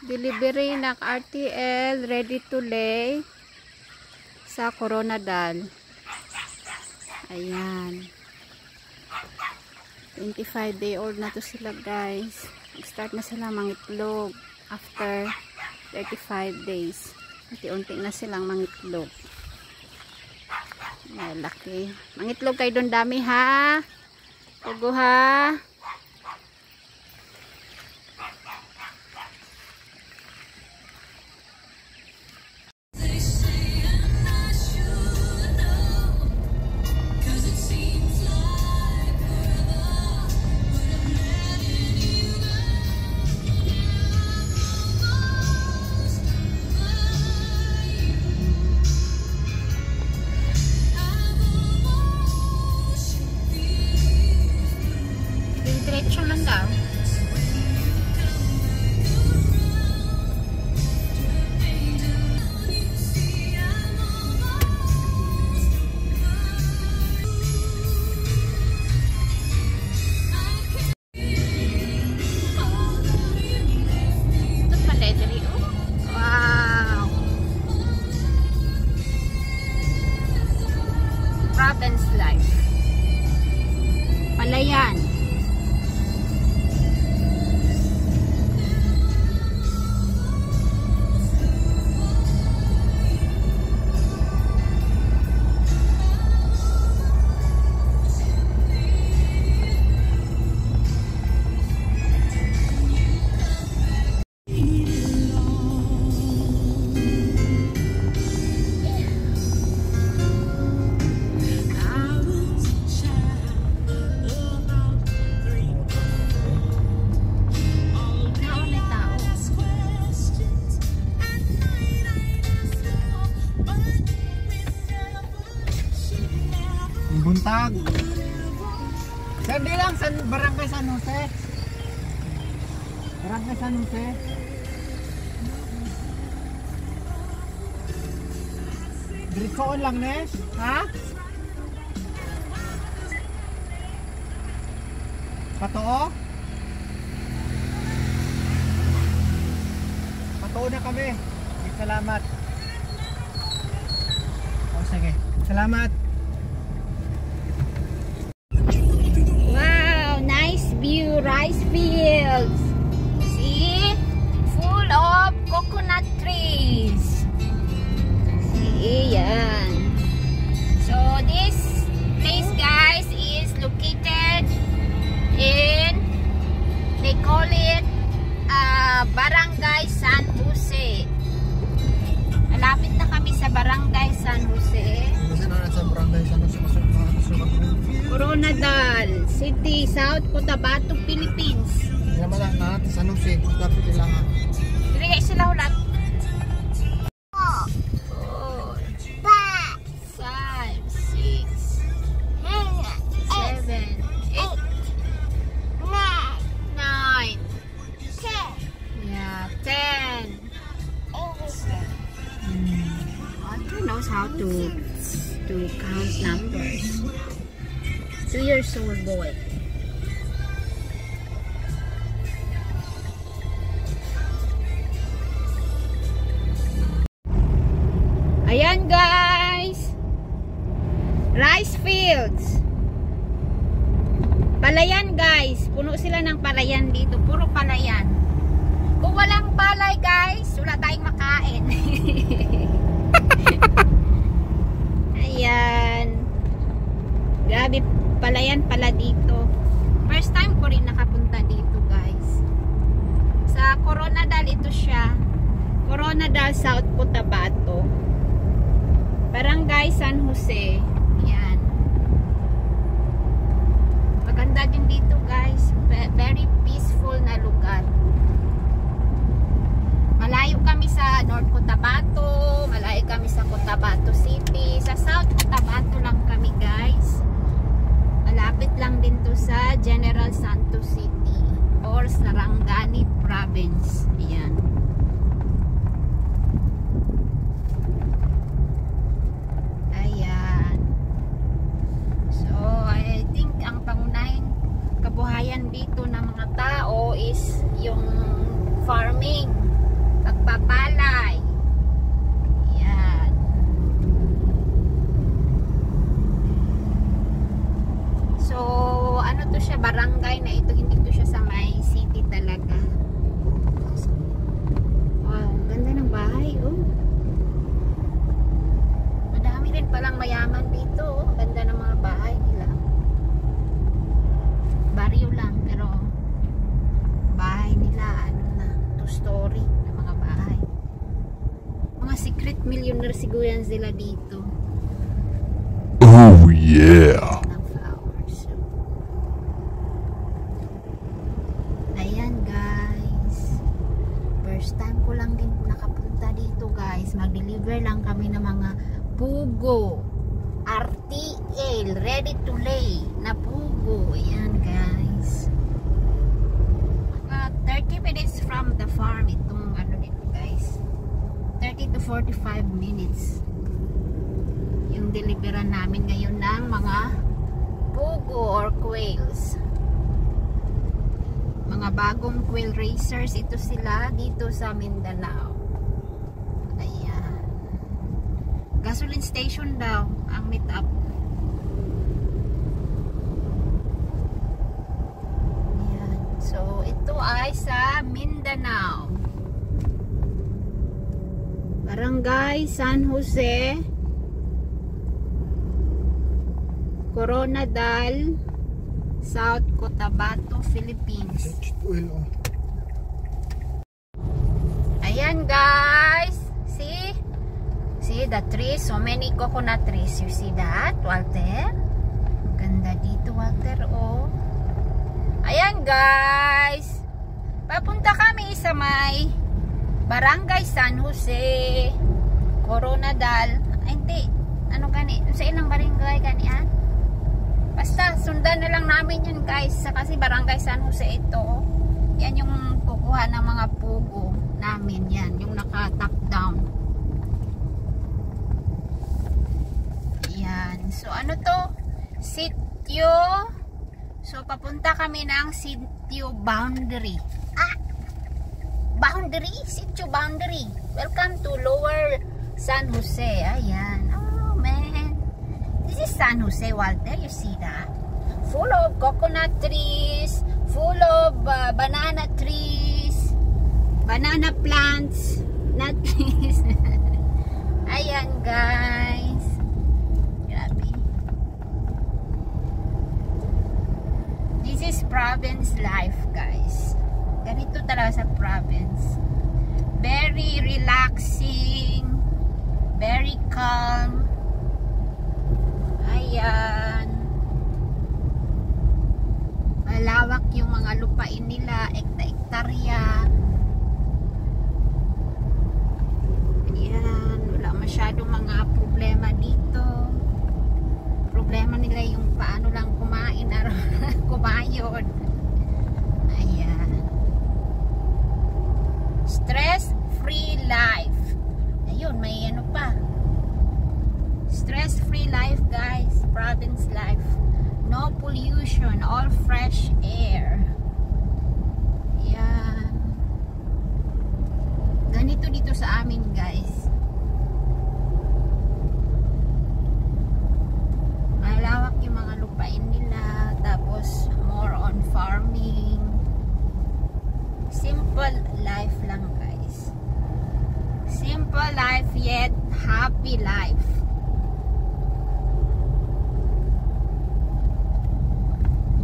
Delivery ng RTL ready to lay sa Coronadal. Ayan. 25-day-old na to sila, guys. Start na sila mangitlog after 35 days. Unti-unti na silang mangitlog. Ay, laki. Mangitlog kayo doon dami, ha? Tugo, ha? Diretso lang daw. Ito pala dali. Wow! Province life. Palayan. Buntag. Sandi lang sa Barangay San Jose. Barangay San Jose. Diretsoon lang, Nes. Ha? Patoo? Patoo na kami. Salamat. O, sige. Salamat. View rice fields. See, full of coconut trees. See, yan. So this place, guys, is located in, they call it Barangay San Jose. Malapit na kami sa Barangay San Jose. Kasi na sa Barangay San Jose Coronadal City, South Cotabato, Philippines. Yan mala na San Jose, dapat ilangan. Dili guys sila ulat. 4, 5, 6, 7, 8, 9, 10. Knows how to count numbers. 2 years old boy. Ayan, guys. Rice fields. Palayan, guys. Puno sila ng palayan dito. Puro palayan. Kung walang palay, guys, wala tayong makain. Ayan. Grabe, palayan pala dito. First time ko rin nakapunta dito, guys. Sa Coronadal ito siya. Coronadal, South Cotabato. Barangay San Jose. Yan. Maganda din dito, guys. Very peaceful na lugar. Malayo kami sa North Cotabato. Malayo kami sa Cotabato City. Sa South Cotabato lang kami, guys. Malapit lang din to sa General Santos City or Sarangani Province. Ayan. Ayan. So, I think ang pangunahing kabuhayan dito ng mga tao is yung farming. pagpapalay. Yan. So, ano to siya, barangay na ito, hindi to siya sa may city talaga. Wow, ganda ng bahay, oh. Madami rin palang mayaman dito, oh. Ganda ng mga bahay nila. Baryo lang, pero bahay nila, ano na, two-story na mga bahay. Mga secret millionaire siguro yan sila dito. Oh yeah. Ng flowers. Ayan guys. First time ko lang din nakapunta dito guys. Mag-deliver lang kami ng mga pugo. RTL, ready to lay na pugo. Ayan guys. 30 minutes from the farm itong ano dito guys. 30 to 45 minutes yung deliveran namin ngayon ng mga pugo or quails. Mga bagong quail racers ito sila dito sa Mindanao. Ayan. Gasoline station daw ang meet up. Ayan. So ito ay sa Mindanao. Barangay San Jose, Coronadal, South Cotabato, Philippines. Ayan guys, see the trees, so many coconut trees. You see that, Walter? Ganda dito, Walter, oh. Ayan guys, papunta kami sa may Barangay San Jose, Coronadal. Ay, hindi. Ano gani? Sa ilang barangay gani, ah? Basta, sundan na lang namin yun, guys. Kasi Barangay San Jose ito. Yan yung kukuha ng mga pugo namin. Yan, yung naka-top down. Yan. So, ano to? Sitio. So, papunta kami ng Sitio Boundary. Boundary, Sitio Boundary. Welcome to Lower San Jose. Ayan. Oh man, this is San Jose, Walter. You see that? Full of coconut trees, full of banana trees, banana plants, not trees. Ayan guys. Grabe. This is province life, guys. Ganito talaga sa province. Very relaxing, very calm. Ayan. Malawak yung mga lupain nila, ekta-ektarya. Ayan, wala masyadong mga problema dito. Problema nila yung paano lang kumain, kumayod. Ayan. Stress-free life. Ayun, may ano pa. Stress-free life, guys. Province life. No pollution. All fresh air. Yan. Ganito dito sa amin, guys. Malawak yung mga lupain nila. Tapos, more on farming. Simple life lang, guys. Simple life yet happy life.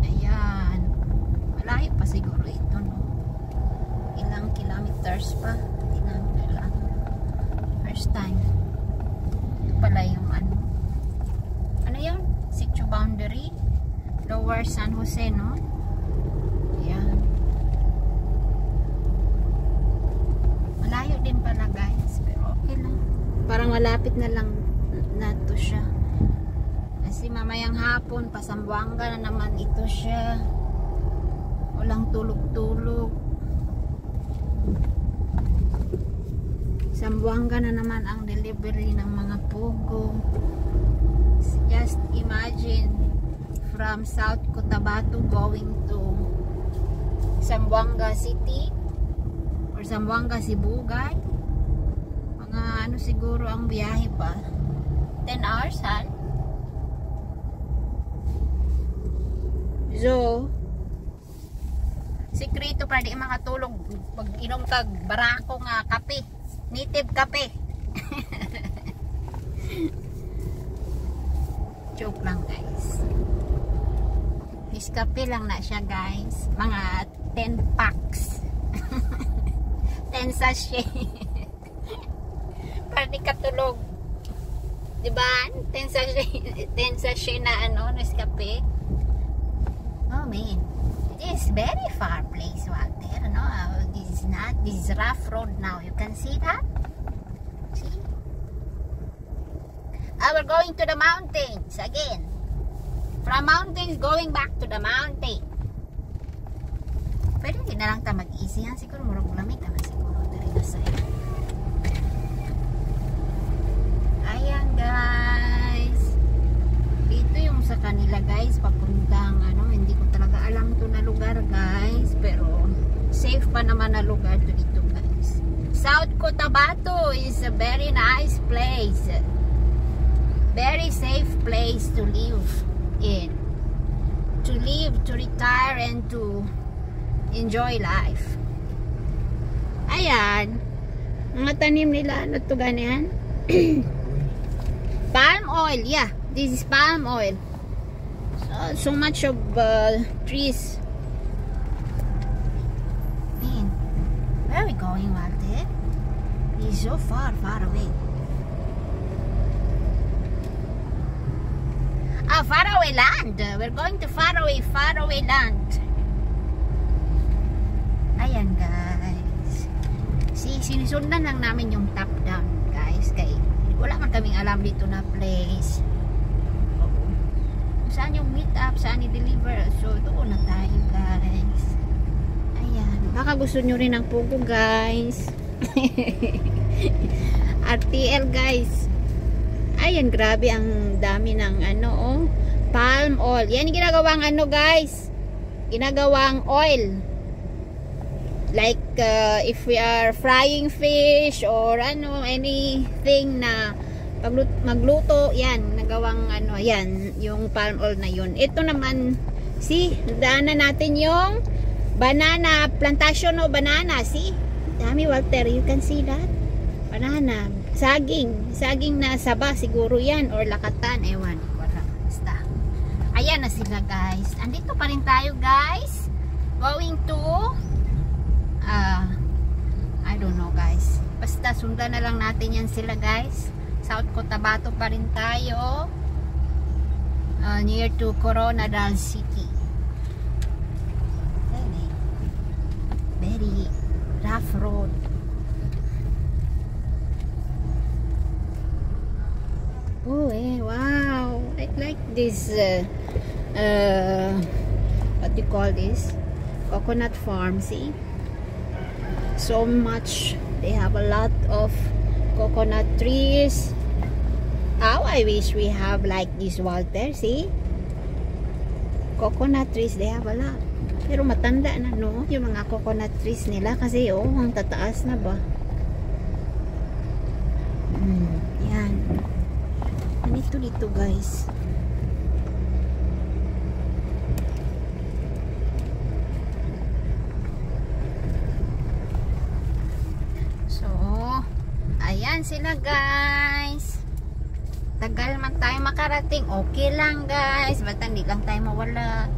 Ayan. Malayo pa siguro ito, no? Ilang kilometers pa. Hindi namin alam. First time. Ito pala yung ano. Ano yun? Sitio Boundary. Lower San Jose, no? Ayan. Malayo din pala, guys, pero okay lang. Parang malapit na lang na to siya. Kasi mamayang hapon, Pasambuanga na naman ito siya. Walang tulog-tulog. Sambuanga na naman ang delivery ng mga pugo. Just imagine, from South Cotabato going to Sambuanga City or Zamboanga, Cebu, guys. Mga ano siguro ang biyahe pa. 10 hours, ha? So, sikreto para di makatulog pag inom kag barako nga kape. Native kape. Joke lang, guys. Kape lang na siya, guys. Mga 10 packs. 10 sachet. Para di katulog. Diba? 10 sachet na ano, Nescafe. Oh man. It is very far place out there, no? This is rough road now. You can see that? See? We're going to the mountains again. From mountains going back to the mountain. Pwede hindi na lang ta mag-easy yan. Siguro murag lamig naman siguro. Ayan, guys. Ito yung sa kanila, guys. Papuntang ano. Hindi ko talaga alam to na lugar, guys. Pero safe pa naman na lugar to dito, guys. South Cotabato is a very nice place. Very safe place to live in, to live, to retire, and to enjoy life. Ayan, mga tanim nila, ano to ganyan? Palm oil, yeah, this is palm oil. So much of trees. Man, where are we going, Walter? It's so far away. Faraway land. We're going to faraway land. Ayan, guys. Sinusundan lang namin yung top down, guys. Kaya wala man kaming alam dito na place. Saan yung meet up, saan i-deliver. So, doon na tayo, guys. Ayan. Baka gusto nyo rin ng pugo, guys. RTL, guys. Ayan, grabe ang dami ng ano, oh, palm oil. Yan yung ginagawang ano, guys. Ginagawang oil. Like, if we are frying fish or ano, anything na magluto, yan, nagawang ano, yan, yung palm oil na yun. Ito naman, see, daanan natin yung banana, plantation of banana, see? Dami, Walter, you can see that? Banana. Saging na saba siguro yan or lakatan, ewan, wala, basta. Ayan na sila, guys. Andito pa rin tayo, guys, going to I don't know, guys, basta sundan na lang natin yan sila, guys. South Cotabato pa rin tayo, near to Coronadal City. Very rough road. Oh, wow. I like this what do you call this? Coconut farm, see? So much. They have a lot of coconut trees. How I wish we have like this, Walter, see? Coconut trees, they have a lot. Pero matanda na, no? Yung mga coconut trees nila kasi, oh, ang tataas na ba? Yan. Dito, guys. So, ayan sila, guys. Tagal man tayo makarating. Okay lang, guys. Basta hindi lang tayo mawala.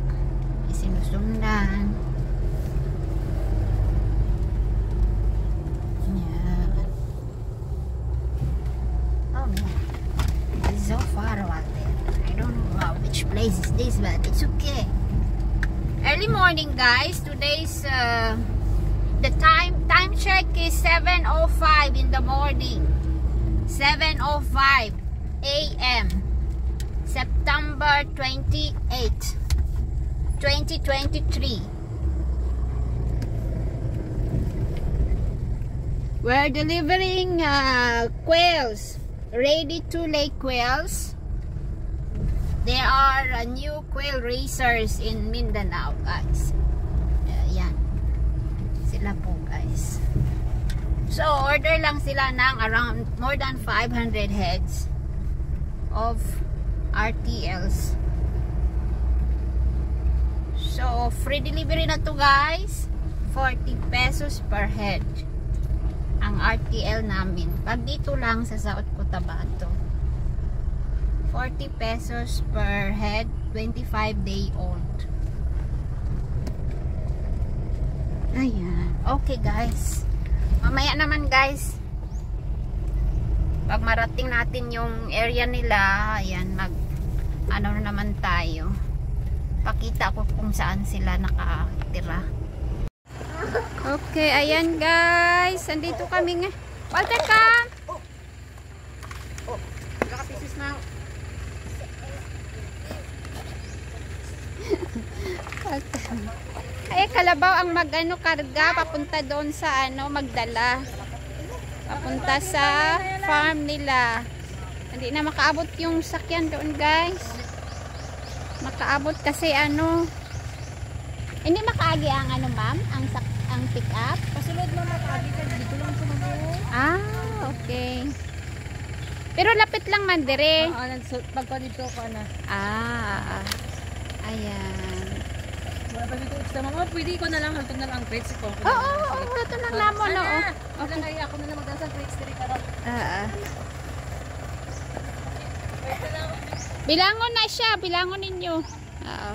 Sinusundan. Yan. Oh, man. So far out there. I don't know which place is this, but it's okay. Early morning, guys. Today's the time check is 7:05 in the morning. 7:05 a.m. September 28, 2023. We're delivering quails. Ready to lay quails. There are new quail racers in Mindanao, guys. Yan. Sila po, guys. So, order lang sila ng around more than 500 heads of RTLs. So, free delivery na to guys. 40 pesos per head ang RTL namin. Pag dito lang sa South Cotabato. 40 pesos per head, 25-day-old. Ayan. Okay guys. Mamaya naman guys, pag marating natin yung area nila, ayan, ano na naman tayo. Pakita ko kung saan sila nakatira. Okay, ayan guys. Andito kami nga. Walter, come! Oh, nakapisis na. Ay, kalabaw ang karga papunta doon sa magdala. Papunta sa farm nila. Hindi na makaabot yung sakyan doon, guys. Makaabot kasi hindi makaagi ang ma'am, ang pick up. Pasulod mo makaagi ka dito lang sa mga. Okay. Pero lapit lang man dire. Pagka dito ko na. Ayan. Wala pa dito sa mama, pwede ko na lang hantog na lang crates ko. Oo, ito lang lamon, oo. Okay, kaya ako na lang magdasal crates diri karon. Bilangon na siya, bilangon ninyo. Oo.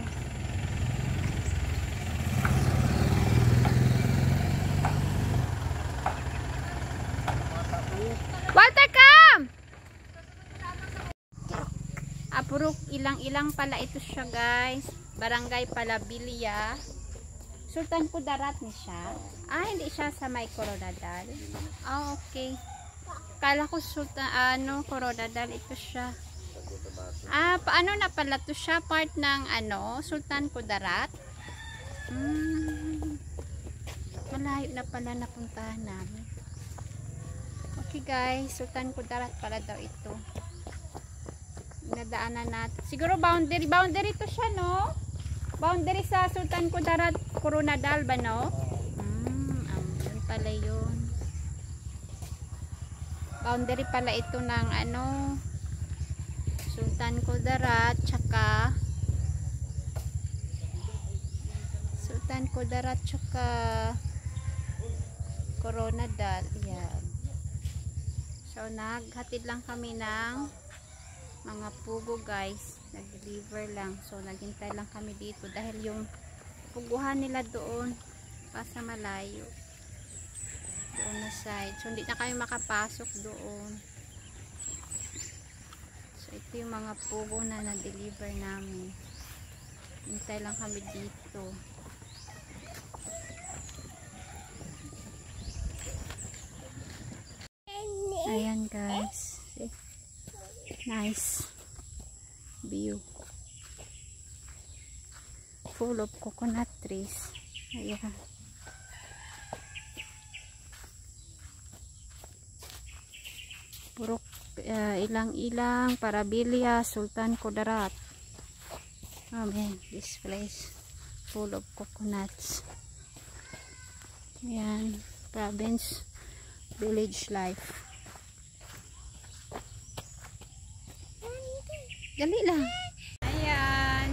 Walter, come! Puro ilang-ilang pala ito siya, guys. Barangay Palabilia. Sultan Kudarat ni siya. Hindi siya sa may Coronadal. Okay. Kala ko Sultan, Coronadal ito siya. Paano na pala to siya? Part ng, Sultan Kudarat. Malayo na pala napuntahan namin. Okay guys, Sultan Kudarat pala daw ito. Nadaanan natin. Siguro boundary to siya, no? Boundary sa Sultan Kudarat, Coronadal ba, no? Yun pala yun. Boundary pala ito ng Sultan Kudarat tsaka Coronadal. Yan. So naghatid lang kami ng mga pugo guys, nag-deliver lang. So naghintay lang kami dito dahil yung puguhan nila doon pa sa malayo, doon na side. So hindi na kami makapasok doon. So ito yung mga pugo na na-deliver namin. Hintay lang kami dito. Ayan guys, nice view, full of coconut trees. Ayan. Puro ilang-ilang Parabilia, Sultan Kudarat. Man, this place full of coconuts. Ayan, province village life. Dali lang. Ayan.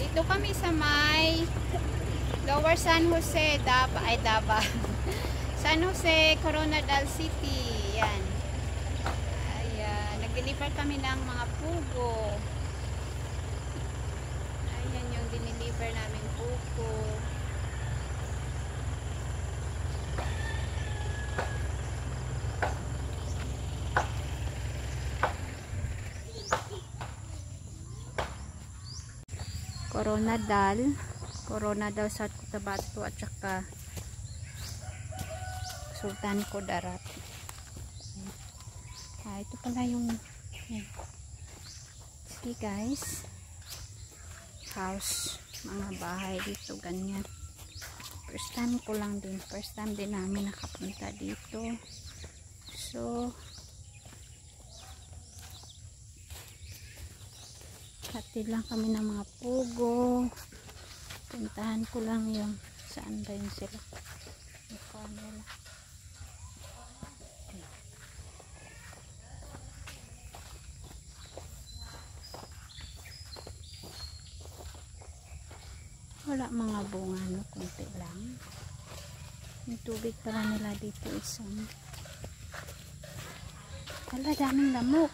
Dito kami sa may Lower San Jose, Davao. San Jose, Coronadal City. Yan. Ayan. Nag-deliver kami ng mga pugo. Ayan yung dineliver namin pugo. Coronadal sa Cotabato at saka Sultan Kudarat. Ito pala yung see guys, house, mga bahay dito ganyan. First time din namin nakapunta dito. So hatid lang kami ng mga pugo. Puntahan ko lang yung Saan ba yun sila? Mukha nila. Wala mga bunga, no? Kunti lang. Yung tubig pala nila dito isang. Wala, daming lamok.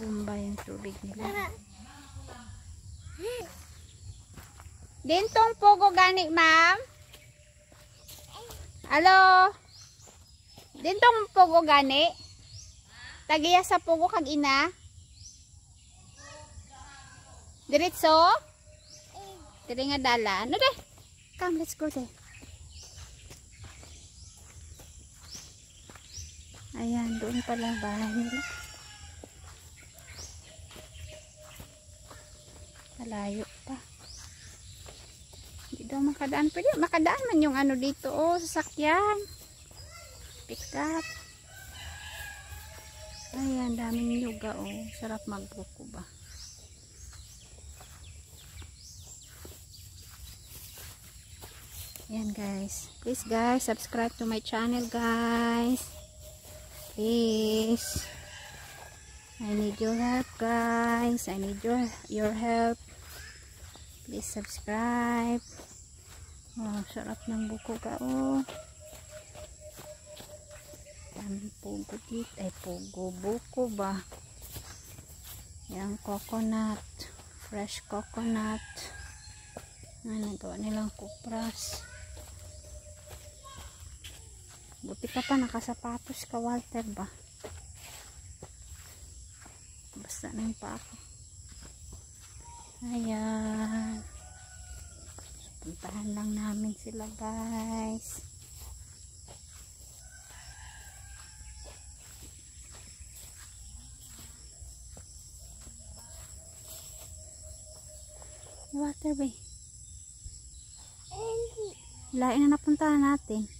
Bumba yung tubig nila. Dintong pogo gani, ma'am? Hello? Dintong pogo gani? Tagiya sa pogo kag ina? Diretso? Diri nga dala. Ano de? Come, let's go there. Ayan, doon pala bahay nila. Malayo pa. Hindi daw makadaan. Pwede makadaan man yung ano dito. Oh, sasakyan. Pick up. Ayan, daming yoga. Oh, sarap magbuko ba. Ayan guys. Please guys, subscribe to my channel guys. Please. I need your help guys. I need your help. Please subscribe. Oh, sarap ng buko ka oh. Daming pugo dito. Ay, pugo buko ba? Yang coconut. Fresh coconut. Nagawa nilang kupras. Buti ka pa nakasapatos ka, Walter ba? Basta na yung pa ako. Ayan. Puntahan lang namin sila guys. Walter ba? Lain na napuntahan natin.